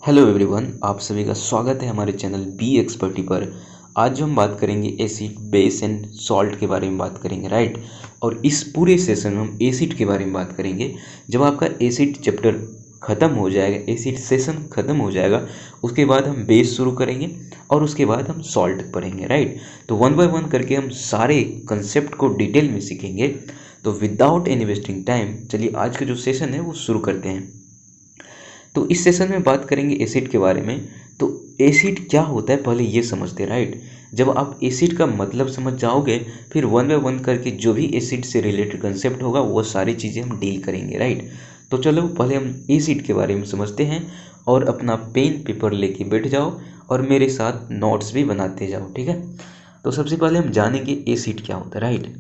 Hello everyone, आप सभी का स्वागत है हमारे चैनल बी एक्सपर्टी पर। आज जो हम बात करेंगे एसिड, बेस एंड सॉल्ट के बारे में बात करेंगे, राइट। और इस पूरे सेशन में हम एसिड के बारे में बात करेंगे। जब आपका एसिड चैप्टर ख़त्म हो जाएगा, एसिड सेशन ख़त्म हो जाएगा, उसके बाद हम बेस शुरू करेंगे और उसके बाद हम सॉल्ट पढ़ेंगे, राइट। तो वन बाय वन करके हम सारे कंसेप्ट को डिटेल में सीखेंगे। तो विदाउट एनी वेस्टिंग टाइम चलिए आज का जो सेशन है वो शुरू करते हैं। तो इस सेशन में बात करेंगे एसिड के बारे में। तो एसिड क्या होता है पहले ये समझते हैं, राइट। जब आप एसिड का मतलब समझ जाओगे, फिर वन बाय वन करके जो भी एसिड से रिलेटेड कंसेप्ट होगा वो सारी चीज़ें हम डील करेंगे, राइट। तो चलो पहले हम एसिड के बारे में समझते हैं और अपना पेन पेपर लेके बैठ जाओ और मेरे साथ नोट्स भी बनाते जाओ, ठीक है। तो सबसे पहले हम जानेंगे एसिड क्या होता है, राइट।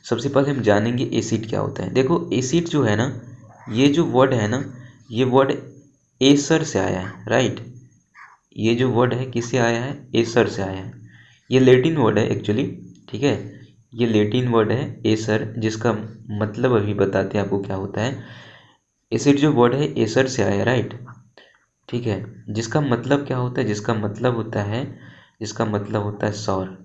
सबसे पहले हम जानेंगे एसिड क्या होता है। देखो एसिड जो है ना, ये जो वर्ड है ना, ये वर्ड एसर से आया है, राइट। ये जो वर्ड है किससे आया है? एसर से आया है। ये लैटिन वर्ड है एक्चुअली, ठीक है। ये लैटिन वर्ड है एसर, जिसका मतलब अभी बताते हैं आपको क्या होता है। एसिड जो वर्ड है एसर से आया है, राइट, ठीक है। जिसका मतलब क्या होता है? जिसका मतलब होता है सौर,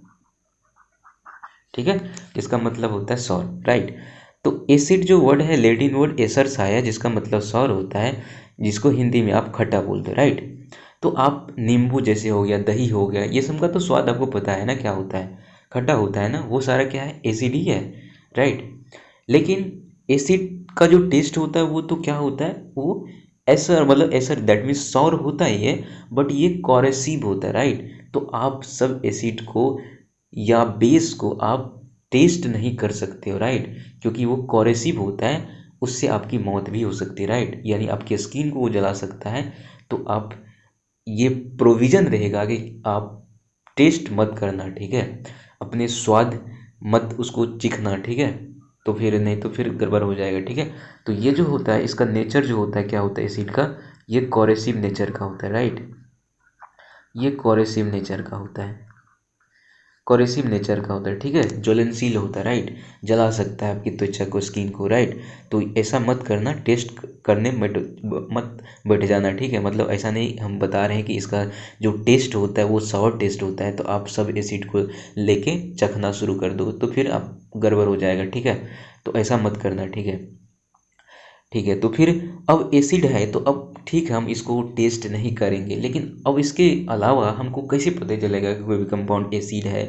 ठीक है। इसका मतलब होता है सौर, राइट। तो एसिड जो वर्ड है लैटिन वर्ड एसर से आया, जिसका मतलब सौर होता है, जिसको हिंदी में आप खट्टा बोलते हो, राइट। तो आप नींबू जैसे हो गया, दही हो गया, ये सब का तो स्वाद आपको पता है ना क्या होता है? खट्टा होता है ना, वो सारा क्या है? एसिड ही है, राइट। लेकिन एसिड का जो टेस्ट होता है वो तो क्या होता है? वो एसर, मतलब एसर दैट मीन्स सौर होता ही है, बट ये कॉरेसिव होता है, राइट। तो आप सब एसिड को या बेस को आप टेस्ट नहीं कर सकते हो, राइट, क्योंकि वो कॉरेसिव होता है। उससे आपकी मौत भी हो सकती है, राइट, यानी आपकी स्किन को वो जला सकता है। तो आप, ये प्रोविज़न रहेगा कि आप टेस्ट मत करना, ठीक है। अपने स्वाद मत उसको चिखना, ठीक है। तो फिर नहीं तो फिर गड़बड़ हो जाएगा, ठीक है। तो ये जो होता है, इसका नेचर जो होता है, क्या होता है एसिड का? ये कॉरेसिव नेचर का होता है, राइट। ये कॉरेसिव नेचर का होता है, कॉरेसिव नेचर का होता है, ठीक है। ज्वलनशील होता है, राइट, जला सकता है आपकी त्वचा को, स्किन को, राइट। तो ऐसा मत करना, टेस्ट करने मत बैठ जाना, ठीक है। मतलब ऐसा नहीं, हम बता रहे हैं कि इसका जो टेस्ट होता है वो सॉर टेस्ट होता है, तो आप सब एसिड को लेके चखना शुरू कर दो, तो फिर आप गड़बड़ हो जाएगा, ठीक है। तो ऐसा मत करना, ठीक है। ठीक है, तो फिर अब एसिड है तो अब ठीक है, हम इसको टेस्ट नहीं करेंगे, लेकिन अब इसके अलावा हमको कैसे पता चलेगा कि कोई भी कंपाउंड एसिड है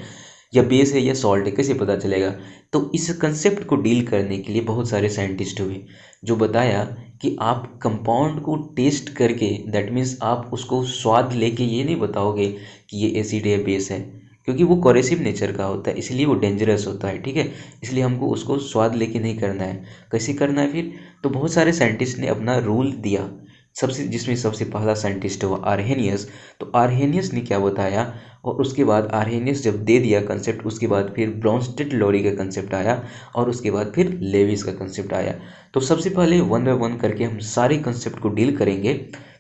या बेस है या सॉल्ट है? कैसे पता चलेगा? तो इस कंसेप्ट को डील करने के लिए बहुत सारे साइंटिस्ट हुए, जो बताया कि आप कंपाउंड को टेस्ट करके, दैट मीन्स आप उसको स्वाद लेके ये नहीं बताओगे कि ये एसिड है, बेस है, क्योंकि वो कॉरेसिव नेचर का होता है, इसलिए वो डेंजरस होता है, ठीक है। इसलिए हमको उसको स्वाद लेके नहीं करना है। कैसे करना है फिर? तो बहुत सारे साइंटिस्ट ने अपना रूल दिया, जिसमें सबसे पहला साइंटिस्ट हुआ आर्हेनियस। तो आर्हेनियस ने क्या बताया, और उसके बाद आर्हेनियस जब दे दिया कंसेप्ट, उसके बाद फिर ब्रॉन्स्टेड लोरी का कंसेप्ट आया, और उसके बाद फिर लेविस का कंसेप्ट आया। तो सबसे पहले वन बाय वन करके हम सारे कंसेप्ट को डील करेंगे।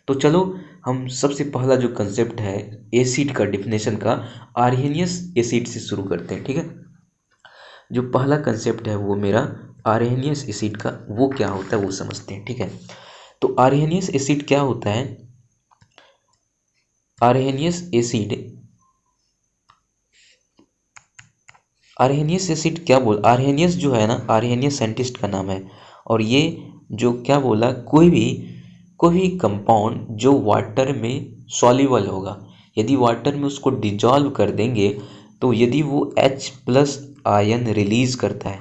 तो चलो हम सबसे पहला जो कंसेप्ट है एसिड का डिफिनेशन का, आर्हेनियस एसिड से शुरू करते हैं, ठीक है। जो पहला कंसेप्ट है वो मेरा आर्हेनियस एसिड का, वो क्या होता है वो समझते हैं, ठीक है। तो आर्हेनियस एसिड क्या होता है? आर्हेनियस एसिड, आर्हेनियस एसिड क्या बोल, आर्हेनियस जो है ना, आर्हेनियस साइंटिस्ट का नाम है। और ये जो क्या बोला, कोई भी कंपाउंड जो वाटर में सॉल्युबल होगा, यदि वाटर में उसको डिजॉल्व कर देंगे, तो यदि वो H प्लस आयन रिलीज करता है,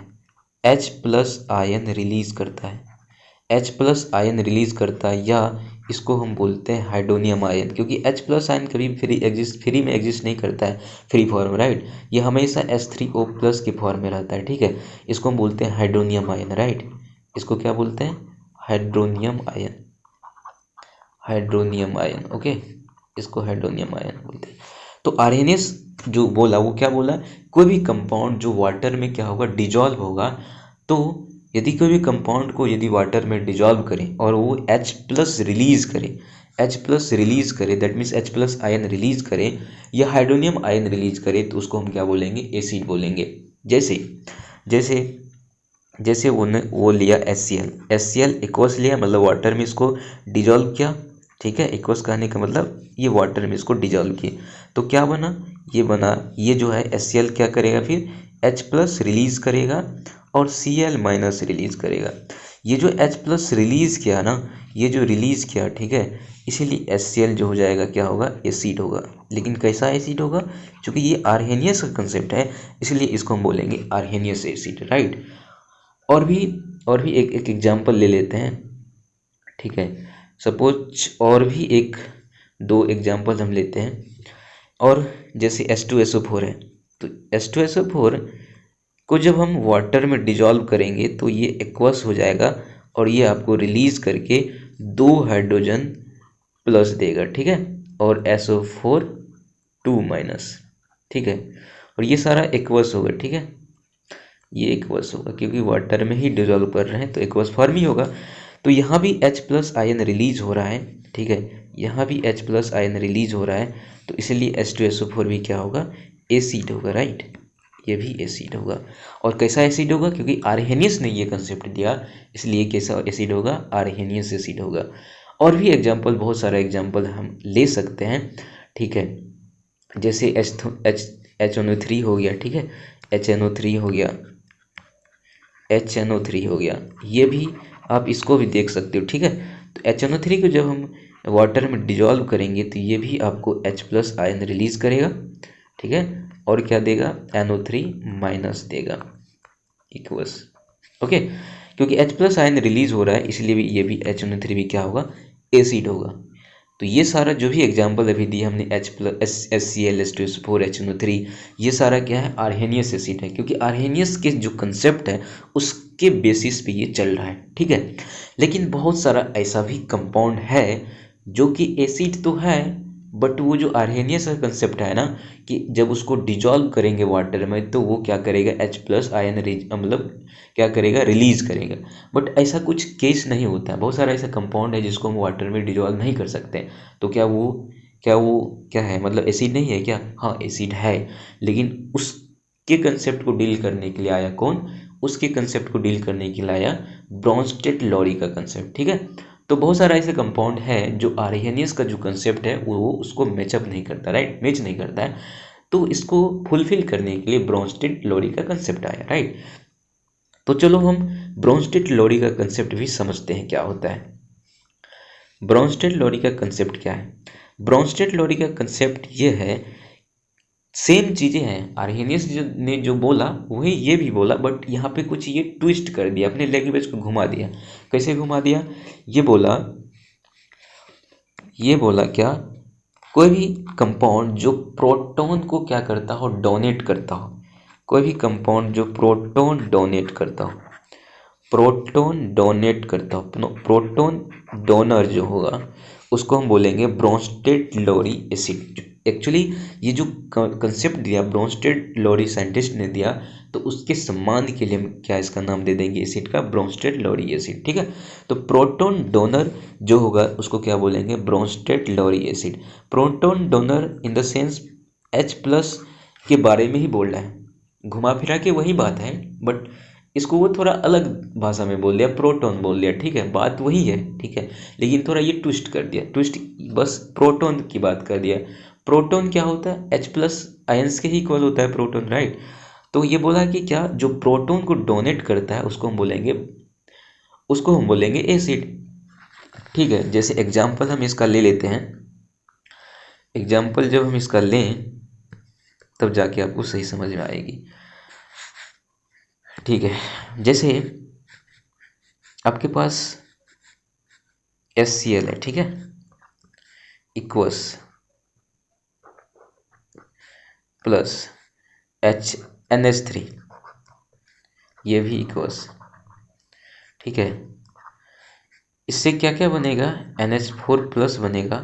H प्लस आयन रिलीज करता है, H प्लस आयन रिलीज करता है, या इसको हम बोलते हैं हाइड्रोनियम आयन, क्योंकि H प्लस आयन कभी फ्री में एग्जिस्ट नहीं करता है, फ्री फॉर्म, राइट। ये हमेशा H3O प्लस के फॉर्म में रहता है, ठीक है। इसको हम बोलते हैं हाइड्रोनियम आयन, राइट। इसको क्या बोलते हैं? Hydronium ion, hydronium ion, okay. इसको हाइड्रोनियम आयन बोलते हैं। तो आर्हेनियस जो बोला वो क्या बोला, कोई भी कंपाउंड जो वाटर में क्या होगा, डिजॉल्व होगा। तो यदि कोई भी कंपाउंड को यदि वाटर में डिजॉल्व करें और वो H प्लस रिलीज करे, H प्लस रिलीज करे, that means H plus ion release करे या हाइड्रोनियम आयन रिलीज करे, तो उसको हम क्या बोलेंगे? एसिड बोलेंगे। जैसे जैसे जैसे वो लिया HCl, HCl एक्वस लिया, मतलब वाटर में इसको डिजॉल्व किया, ठीक है, एक्वस कहने का मतलब ये वाटर में इसको डिजॉल्व किए तो क्या बना, ये बना, ये जो है HCl क्या करेगा फिर H+ रिलीज करेगा और Cl- रिलीज करेगा। ये जो H+ रिलीज किया ना, ये जो रिलीज किया, ठीक है, इसीलिए HCl जो हो जाएगा क्या होगा, एसिड होगा। लेकिन कैसा एसिड होगा, क्योंकि ये आर्हेनियस का कंसेप्ट है इसलिए इसको हम बोलेंगे आर्हेनियस एसिड, राइट। और भी एक एग्जाम्पल ले लेते हैं, ठीक है। सपोज और भी एक दो एग्जाम्पल हम लेते हैं, और जैसे H2SO4 है, तो H2SO4 को जब हम वाटर में डिजॉल्व करेंगे तो ये एक्वस हो जाएगा और ये आपको रिलीज करके 2 हाइड्रोजन प्लस देगा, ठीक है, और SO4 2-, ठीक है। और ये सारा एक्वस होगा, ठीक है, ये एक्वस होगा क्योंकि वाटर में ही डिजॉल्व कर रहे हैं तो एक्वस फॉर्म ही होगा। तो यहाँ भी H+ आयन रिलीज हो रहा है, ठीक है, यहाँ भी H+ आयन रिलीज हो रहा है, तो इसलिए H2SO4 भी क्या होगा, एसिड होगा, राइट, ये भी एसिड होगा। और कैसा एसिड होगा, क्योंकि आर्हेनियस ने ये कंसेप्ट दिया इसलिए कैसा एसिड होगा, आर्हेनियस एसिड होगा। और भी एग्जाम्पल, बहुत सारा एग्जाम्पल हम ले सकते हैं, ठीक है, जैसे HNO3 हो गया, ठीक है, HNO3 हो गया, HNO3 हो गया, ये भी आप इसको भी देख सकते हो, ठीक है। तो HNO3 को जब हम वाटर में डिजॉल्व करेंगे तो ये भी आपको H+ आयन रिलीज करेगा, ठीक है, और क्या देगा, NO3- देगा, इक्वस, ओके। क्योंकि H+ आयन रिलीज हो रहा है इसलिए भी ये भी HNO3 भी क्या होगा, एसिड होगा। तो ये सारा जो भी एग्जाम्पल अभी दिए हमने HCl H2SO4 HNO3, ये सारा क्या है, आर्हेनियस एसिड है, क्योंकि आर्हेनियस के जो कंसेप्ट है उसके बेसिस पे ये चल रहा है, ठीक है। लेकिन बहुत सारा ऐसा भी कंपाउंड है जो कि एसिड तो है, बट वो जो आर्हेनियस का कंसेप्ट है ना, कि जब उसको डिजॉल्व करेंगे वाटर में तो वो क्या करेगा, H+ आयन मतलब क्या करेगा, रिलीज करेगा। बट ऐसा कुछ केस नहीं होता है, बहुत सारा ऐसा कंपाउंड है जिसको हम वाटर में डिजॉल्व नहीं कर सकते। तो क्या वो क्या है, मतलब एसिड नहीं है क्या, हाँ एसिड है। लेकिन उसके कंसेप्ट को डील करने के लिए आया कौन, उसके कंसेप्ट को डील करने के लिए आया ब्रॉन्स्टेड-लॉरी का कंसेप्ट, ठीक है। तो बहुत सारा ऐसे कंपाउंड है जो आर्हेनियस का जो कंसेप्ट है वो उसको मैचअप नहीं करता, राइट, मैच नहीं करता है, तो इसको फुलफिल करने के लिए ब्रॉन्स्टेड-लॉरी का कंसेप्ट आया, राइट। तो चलो हम ब्रॉन्स्टेड-लॉरी का कंसेप्ट भी समझते हैं क्या होता है। ब्रॉन्स्टेड-लॉरी का कंसेप्ट क्या है, ब्रॉन्स्टेड-लॉरी का कंसेप्ट ये है, सेम चीज़ें हैं, आर्हेनियस ने जो बोला वही ये भी बोला, बट यहाँ पे कुछ ये ट्विस्ट कर दिया, अपने लैंग्वेज को घुमा दिया। कैसे घुमा दिया, ये बोला क्या, कोई भी कंपाउंड जो प्रोटॉन को क्या करता हो, डोनेट करता हो, कोई भी कंपाउंड जो प्रोटॉन डोनेट करता हो, प्रोटॉन डोनर जो होगा उसको हम बोलेंगे ब्रॉन्स्टेड-लॉरी एसिड। एक्चुअली ये जो कंसेप्ट दिया ब्रॉन्स्टेड-लॉरी साइंटिस्ट ने दिया, तो उसके सम्मान के लिए हम क्या इसका नाम दे देंगे एसिड का, ब्रॉन्स्टेड-लॉरी एसिड, ठीक है। तो प्रोटॉन डोनर जो होगा उसको क्या बोलेंगे, Brønsted-lorry acid. Proton donor in the sense H+ के बारे में ही बोल रहा है, घुमा फिरा के वही बात है, बट इसको वो थोड़ा अलग भाषा में बोल दिया, प्रोटॉन बोल दिया, ठीक है, बात वही है, ठीक है, लेकिन थोड़ा ये ट्विस्ट कर दिया, ट्विस्ट बस प्रोटॉन की बात कर दिया। प्रोटॉन क्या होता है, H+ आयंस के ही इक्वल होता है प्रोटॉन, राइट। तो ये बोला कि क्या, जो प्रोटॉन को डोनेट करता है उसको हम बोलेंगे एसिड, ठीक है। जैसे एग्जाम्पल हम इसका ले लेते हैं, एग्जाम्पल जब हम इसका लें तब जाके आपको सही समझ में आएगी, ठीक है। जैसे आपके पास HCl है, ठीक है, इक्वस प्लस NH3, ये भी इक्वस, ठीक है। इससे क्या क्या बनेगा, NH4+ बनेगा।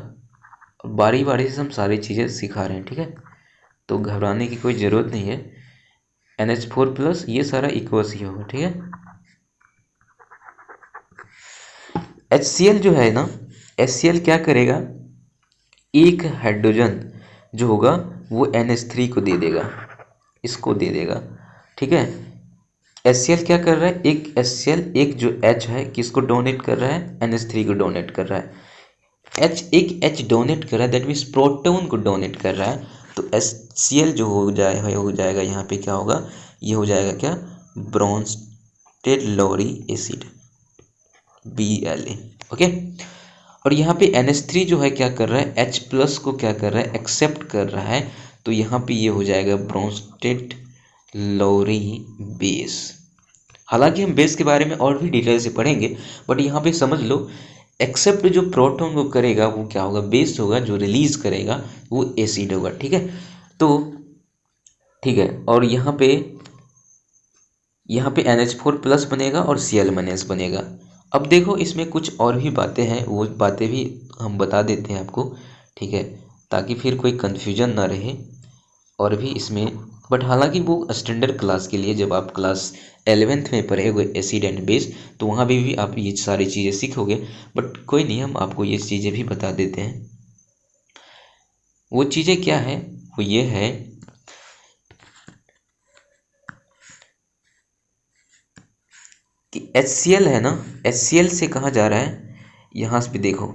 बारी बारी से हम सारी चीज़ें सिखा रहे हैं, ठीक है, तो घबराने की कोई ज़रूरत नहीं है। NH4+ ये सारा इक्वस ही होगा, ठीक है। HCl जो है ना, HCl क्या करेगा, एक हाइड्रोजन जो होगा वो NH3 को दे देगा, इसको दे देगा, ठीक है। HCl क्या कर रहा है, एक HCl एक जो H है किसको डोनेट कर रहा है, NH3 को डोनेट कर रहा है। एक H डोनेट कर रहा है, दैट मीन्स प्रोटॉन को डोनेट कर रहा है, तो HCl जो हो जाएगा यहाँ पे क्या होगा, ये हो जाएगा क्या, ब्रोंस्टेड लोरी एसिड Bla। ओके। और यहाँ पे NH3 जो है क्या कर रहा है, H प्लस को क्या कर रहा है, एक्सेप्ट कर रहा है, तो यहाँ पे ये हो जाएगा ब्रोंस्टेड लोरी बेस। हालांकि हम बेस के बारे में और भी डिटेल से पढ़ेंगे, बट यहाँ पे समझ लो एक्सेप्ट जो प्रोटॉन को करेगा वो क्या होगा, बेस होगा, जो रिलीज करेगा वो एसिड होगा। ठीक है, तो ठीक है, और यहाँ पे NH4 प्लस बनेगा और Cl माइनस बनेगा। अब देखो इसमें कुछ और भी बातें हैं, वो बातें भी हम बता देते हैं आपको, ठीक है, ताकि फिर कोई कन्फ्यूजन ना रहे। और भी इसमें, बट हालांकि वो स्टैंडर्ड क्लास के लिए, जब आप क्लास 11th में पढ़ेंगे एसिड एंड बेस, तो वहाँ भी आप ये सारी चीज़ें सीखोगे, बट कोई नहीं, हम आपको ये चीज़ें भी बता देते हैं। वो चीज़ें क्या है, वो ये है कि HCl है ना, HCl से कहाँ जा रहा है, यहाँ पे देखो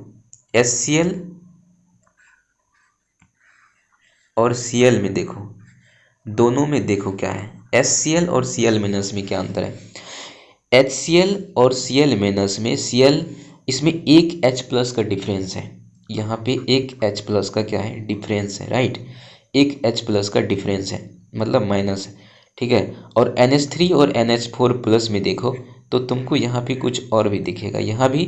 HCl और Cl में देखो, दोनों में देखो क्या है, HCl और Cl माइनस में क्या अंतर है। HCl और Cl माइनस में Cl, इसमें एक H प्लस का डिफरेंस है, यहाँ पे एक H प्लस का क्या है, डिफरेंस है, राइट, एक H प्लस का डिफरेंस है, मतलब माइनस है, ठीक है। और NH3 और NH4 प्लस में देखो तो तुमको यहाँ पे कुछ और भी दिखेगा, यहाँ भी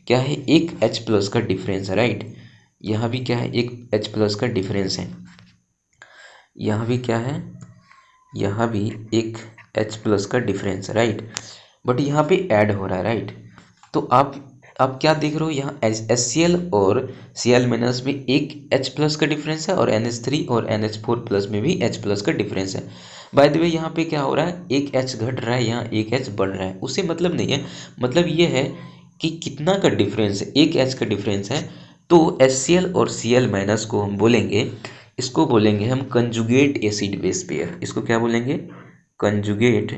क्या है, एक H प्लस का डिफरेंस है, राइट, यहाँ भी क्या है, एक H प्लस का डिफरेंस है, यहाँ भी क्या है, यहाँ भी एक H प्लस का डिफरेंस है, राइट, बट यहाँ पे ऐड हो रहा है, राइट। तो आप क्या देख रहे हो, यहाँ HCl और Cl माइनस में एक H प्लस का डिफरेंस है, और NH3 और NH4 प्लस में भी H प्लस का डिफरेंस है। बाय द वे यहाँ पे क्या हो रहा है, एक H घट रहा है, यहाँ एक H बढ़ रहा है, उससे मतलब नहीं है, मतलब ये है कि कितना का डिफरेंस है, एक H का डिफरेंस है। तो HCl और Cl माइनस को हम बोलेंगे, इसको बोलेंगे हम कंजुगेट एसिड बेस पेयर। इसको क्या बोलेंगे, कंजुगेट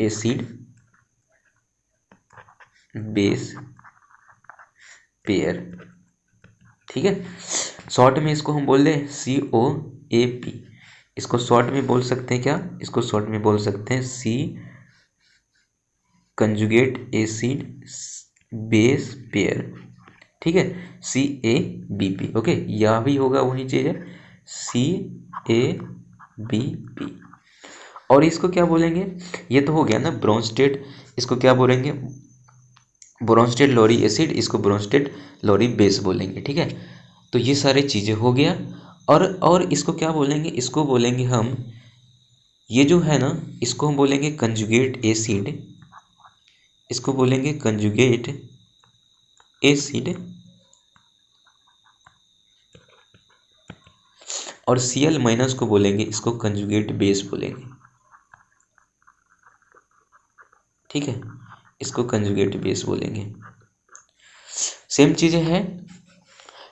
एसिड बेस पेयर, ठीक है। शॉर्ट में इसको हम बोल दें COAP, इसको शॉर्ट में बोल सकते हैं क्या, इसको शॉर्ट में बोल सकते हैं C conjugate acid base pair, ठीक है, CABP। ओके, यह भी होगा वही चीज़ है, CABP। और इसको क्या बोलेंगे, ये तो हो गया ना ब्रोंस्टेड, इसको क्या बोलेंगे, ब्रोंस्टेड लोरी एसिड, इसको ब्रोंस्टेड लोरी बेस बोलेंगे, ठीक है। तो ये सारी चीज़ें हो गया। और इसको क्या बोलेंगे, इसको बोलेंगे हम, ये जो है ना, इसको हम बोलेंगे कंजुगेट एसिड, इसको बोलेंगे कंजुगेट एसिड, और Cl माइनस को बोलेंगे, इसको कंजुगेट बेस बोलेंगे, ठीक है, इसको कंजुगेट बेस बोलेंगे। सेम चीज़ें हैं,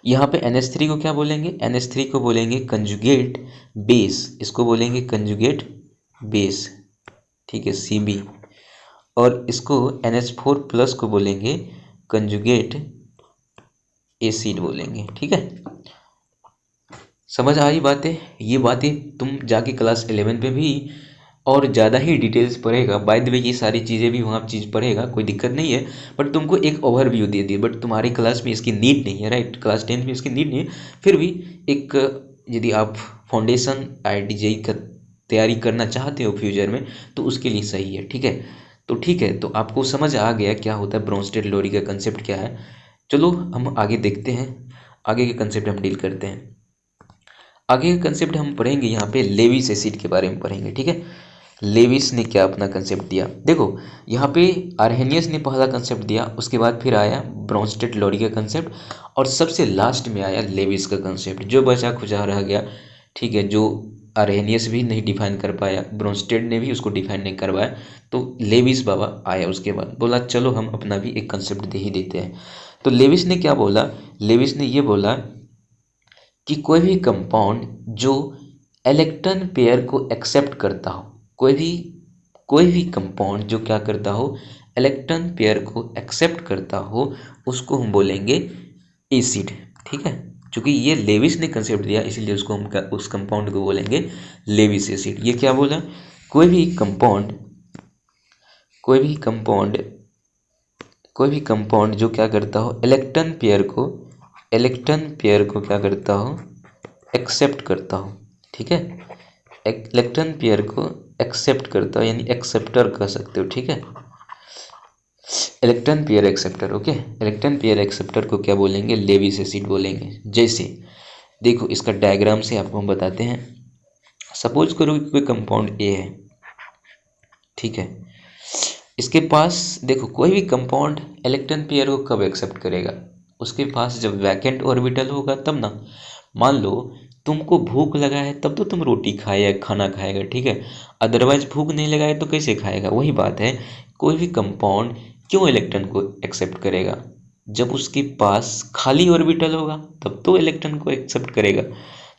यहाँ पे NH3 को क्या बोलेंगे, NH3 को बोलेंगे कंजुगेट बेस, इसको बोलेंगे कंजुगेट बेस, ठीक है, CB। और इसको NH4 प्लस को बोलेंगे कंजुगेट एसिड बोलेंगे, ठीक है। समझ आई बातें, ये बातें तुम जाके क्लास 11 में भी और ज़्यादा ही डिटेल्स पढ़ेगा। बाय द वे ये सारी चीज़ें भी वहाँ चीज़ पढ़ेगा, कोई दिक्कत नहीं है, बट तुमको एक ओवरव्यू दे दिए, बट तुम्हारी क्लास में इसकी नीड नहीं है, राइट, क्लास 10 में इसकी नीड नहीं है। फिर भी एक, यदि आप फाउंडेशन IIT का तैयारी करना चाहते हो फ्यूचर में, तो उसके लिए सही है, ठीक है। तो ठीक है, तो आपको समझ आ गया क्या होता है ब्रोंस्टेड लोरी का कंसेप्ट क्या है। चलो हम आगे देखते हैं, आगे के कंसेप्ट हम डील करते हैं। आगे का कंसेप्ट हम पढ़ेंगे, यहाँ पे लेविस एसिड के बारे में पढ़ेंगे, ठीक है। लेविस ने क्या अपना कंसेप्ट दिया, देखो यहाँ पे आर्हेनियस ने पहला कंसेप्ट दिया, उसके बाद फिर आया ब्रोंस्टेड लोरी का कंसेप्ट, और सबसे लास्ट में आया लेविस का कंसेप्ट, जो बचा खुचा रह गया, ठीक है, जो आर्हेनियस भी नहीं डिफाइन कर पाया, ब्रोंस्टेड ने भी उसको डिफाइन नहीं करवाया, तो लेविस बाबा आया उसके बाद, बोला चलो हम अपना भी एक कंसेप्ट दे ही देते हैं। तो लेविस ने क्या बोला, लेविस ने ये बोला कि कोई भी कंपाउंड जो इलेक्ट्रॉन पेयर को एक्सेप्ट करता हो, कोई भी कंपाउंड जो क्या करता हो, इलेक्ट्रॉन पेयर को एक्सेप्ट करता हो उसको हम बोलेंगे एसिड। ठीक है, क्योंकि ये लेविस ने कंसेप्ट दिया इसीलिए उसको हम उस कंपाउंड को बोलेंगे लेविस एसिड। ये क्या बोला, कोई भी कंपाउंड जो क्या करता हो, इलेक्ट्रॉन पेयर को क्या करता हो, एक्सेप्ट करता हो। ठीक है, इलेक्ट्रॉन पेयर को एक्सेप्ट करता हो, यानी एक्सेप्टर कह सकते हो। ठीक है, electron pair acceptor. Okay, electron pair acceptor को क्या बोलेंगे, लेविस एसिड बोलेंगे। जैसे देखो इसका डायग्राम से आपको हम बताते हैं। सपोज करो कि कोई कंपाउंड ए है। ठीक है, इसके पास देखो कोई भी कंपाउंड इलेक्ट्रॉन पेयर को कब एक्सेप्ट करेगा, उसके पास जब वैकेंट ऑर्बिटल होगा तब ना। मान लो तुमको भूख लगा है तब तो तुम रोटी खाए खाना खाएगा। ठीक है, अदरवाइज भूख नहीं लगा है तो कैसे खाएगा। वही बात है, कोई भी कंपाउंड क्यों इलेक्ट्रॉन को एक्सेप्ट करेगा, जब उसके पास खाली ऑर्बिटल होगा तब तो इलेक्ट्रॉन को एक्सेप्ट करेगा।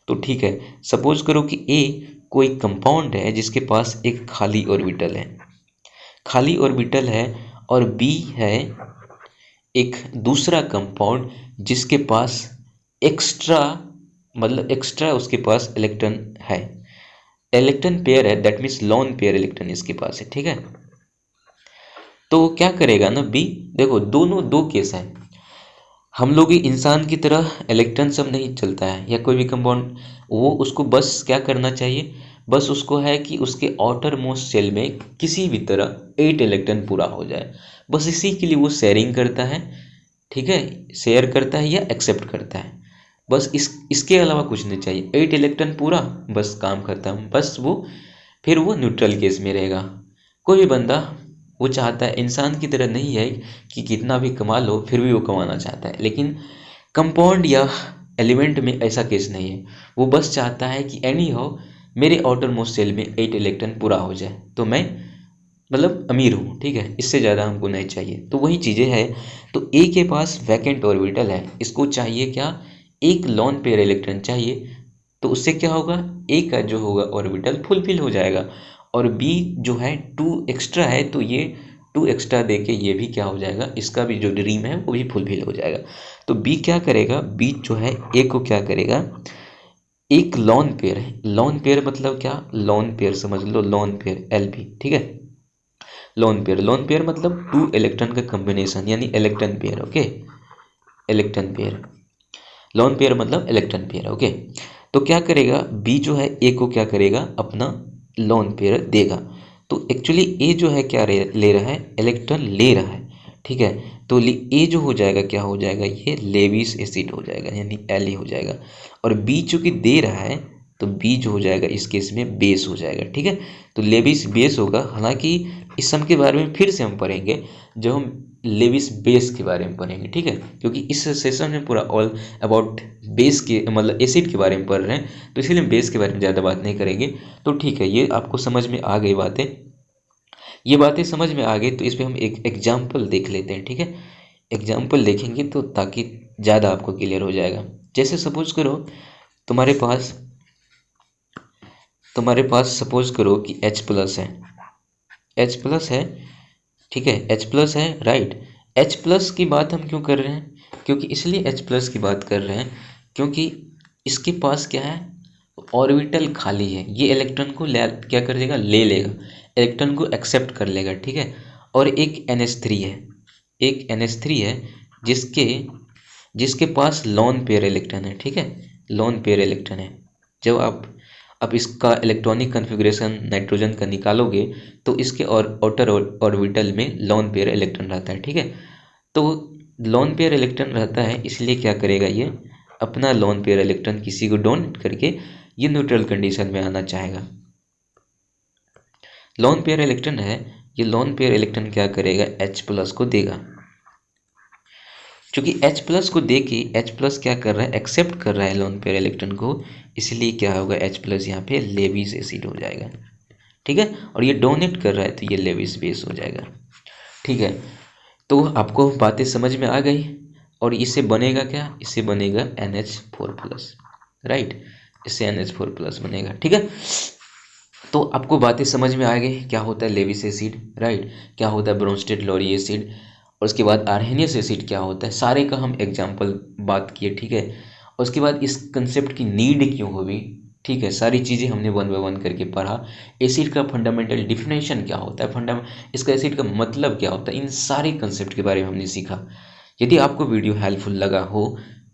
तो ठीक है, सपोज करो कि ए कोई कंपाउंड है जिसके पास एक खाली ऑर्बिटल है और बी है एक दूसरा कंपाउंड जिसके पास एक्स्ट्रा उसके पास इलेक्ट्रॉन है। इलेक्ट्रॉन पेयर है, that means lone pair electron इसके पास है। ठीक है, तो क्या करेगा ना बी, देखो दोनों दो केस है। हम लोग ही इंसान की तरह इलेक्ट्रॉन सब नहीं चलता है, या कोई भी कंपाउंड वो उसको बस क्या करना चाहिए, बस उसको है कि उसके आउटर मोस्ट सेल में किसी भी तरह 8 इलेक्ट्रॉन पूरा हो जाए। बस इसी के लिए वो शेयरिंग करता है। ठीक है, शेयर करता है या एक्सेप्ट करता है, बस इसके अलावा कुछ नहीं चाहिए। 8 इलेक्ट्रॉन पूरा, बस काम खत्म। बस वो फिर वो न्यूट्रल केस में रहेगा। कोई भी बंदा वो चाहता है, इंसान की तरह नहीं है कि कितना भी कमा लो फिर भी वो कमाना चाहता है, लेकिन कंपाउंड या एलिमेंट में ऐसा केस नहीं है। वो बस चाहता है कि एनी हाउ मेरे आउटर मोस्ट सेल में 8 इलेक्ट्रॉन पूरा हो जाए तो मैं मतलब अमीर हूँ। ठीक है, इससे ज़्यादा हमको नहीं चाहिए। तो वही चीज़ें हैं। तो ए के पास वैकेंट ऑर्बिटल है, इसको चाहिए क्या, एक लॉन पेयर इलेक्ट्रॉन चाहिए। तो उससे क्या होगा, ए का जो होगा ऑर्बिटल फुलफिल हो जाएगा, और बी जो है 2 एक्स्ट्रा है तो ये 2 एक्स्ट्रा दे के ये भी क्या हो जाएगा, इसका भी जो ड्रीम है वो भी फुलफिल हो जाएगा। तो बी क्या करेगा, बी जो है ए को क्या करेगा, एक लॉन पेयर है। लॉन पेयर मतलब क्या, लॉन पेयर समझ लो, लॉन पेयर एलपी। ठीक है, लोन पेयर मतलब 2 इलेक्ट्रॉन का कॉम्बिनेशन यानी electron pair. Okay, electron pair, lone pair मतलब इलेक्ट्रॉन पेयर। ओके, तो क्या करेगा बी जो है ए को क्या करेगा, अपना लोन पेयर देगा। तो एक्चुअली ए जो है क्या ले रहा है, इलेक्ट्रॉन ले रहा है। ठीक है, तो ए जो हो जाएगा क्या हो जाएगा, ये लेविस एसिड हो जाएगा यानी एल हो जाएगा। और बी चूंकि दे रहा है तो बी जो हो जाएगा इस केस में बेस हो जाएगा। ठीक है, तो लेविस बेस होगा। हालांकि इस सम के बारे में फिर से हम पढ़ेंगे जब हम लेविस बेस के बारे में पढ़ेंगे। ठीक है, क्योंकि इस सेशन में पूरा ऑल अबाउट बेस के मतलब एसिड के बारे में पढ़ रहे हैं, तो इसीलिए हम बेस के बारे में ज़्यादा बात नहीं करेंगे। तो ठीक है, ये आपको समझ में आ गई बातें, ये बातें समझ में आ गई। तो इस पर हम एक एग्जाम्पल देख लेते हैं। ठीक है, एग्जाम्पल देखेंगे तो ताकि ज़्यादा आपको क्लियर हो जाएगा। जैसे सपोज करो तुम्हारे पास सपोज करो कि H प्लस है। ठीक है, H प्लस है, राइट। H प्लस की बात हम क्यों कर रहे हैं, क्योंकि इसलिए H प्लस की बात कर रहे हैं क्योंकि इसके पास क्या है, ऑर्बिटल खाली है। ये इलेक्ट्रॉन को क्या कर देगा, ले लेगा, इलेक्ट्रॉन को एक्सेप्ट कर लेगा। ठीक है, और एक NH3 है जिसके पास लोन पेयर इलेक्ट्रॉन है। ठीक है, लोन पेयर इलेक्ट्रॉन है। जब आप इसका इलेक्ट्रॉनिक कन्फिग्रेशन नाइट्रोजन का निकालोगे तो इसके और आउटर ऑर्बिटल में लोन पेयर इलेक्ट्रॉन रहता है। ठीक है, तो लोन पेयर इलेक्ट्रॉन रहता है, इसलिए क्या करेगा, ये अपना लोन पेयर इलेक्ट्रॉन किसी को डोनेट करके ये न्यूट्रल कंडीशन में आना चाहेगा। लोन पेयर इलेक्ट्रॉन है, ये लोन पेयर इलेक्ट्रॉन क्या करेगा, H प्लस को देगा। क्योंकि H प्लस को दे के H प्लस क्या कर रहा है, एक्सेप्ट कर रहा है लोन पेयर इलेक्ट्रॉन को, इसलिए क्या होगा, H प्लस यहाँ पे लेविस एसिड हो जाएगा। ठीक है, और ये डोनेट कर रहा है तो ये लेविस बेस हो जाएगा। ठीक है, तो आपको बातें समझ में आ गई। और इससे बनेगा क्या, इससे बनेगा NH4 प्लस, राइट, इससे NH4 प्लस बनेगा। ठीक है, तो आपको बातें समझ में आ गई, क्या होता है लेविस एसिड, राइट, क्या होता है ब्रोंस्टेड लॉरी एसिड, और उसके बाद आर्हेनियस एसिड क्या होता है, सारे का हम एग्जाम्पल बात किए, ठीक है। और उसके बाद इस कंसेप्ट की नीड क्यों हुई, ठीक है, सारी चीज़ें हमने वन बाय वन करके पढ़ा। एसिड का फंडामेंटल डिफिनेशन क्या होता है, इसका एसिड का मतलब क्या होता है, इन सारे कंसेप्ट के बारे में हमने सीखा। यदि आपको वीडियो हेल्पफुल लगा हो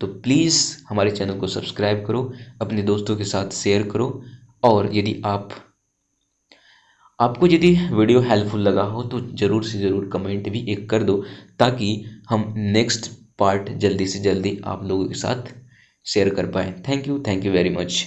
तो प्लीज़ हमारे चैनल को सब्सक्राइब करो, अपने दोस्तों के साथ शेयर करो, और यदि आपको यदि वीडियो हेल्पफुल लगा हो तो ज़रूर से ज़रूर कमेंट भी एक कर दो, ताकि हम नेक्स्ट पार्ट जल्दी से जल्दी आप लोगों के साथ शेयर कर पाएँ। Thank you very much.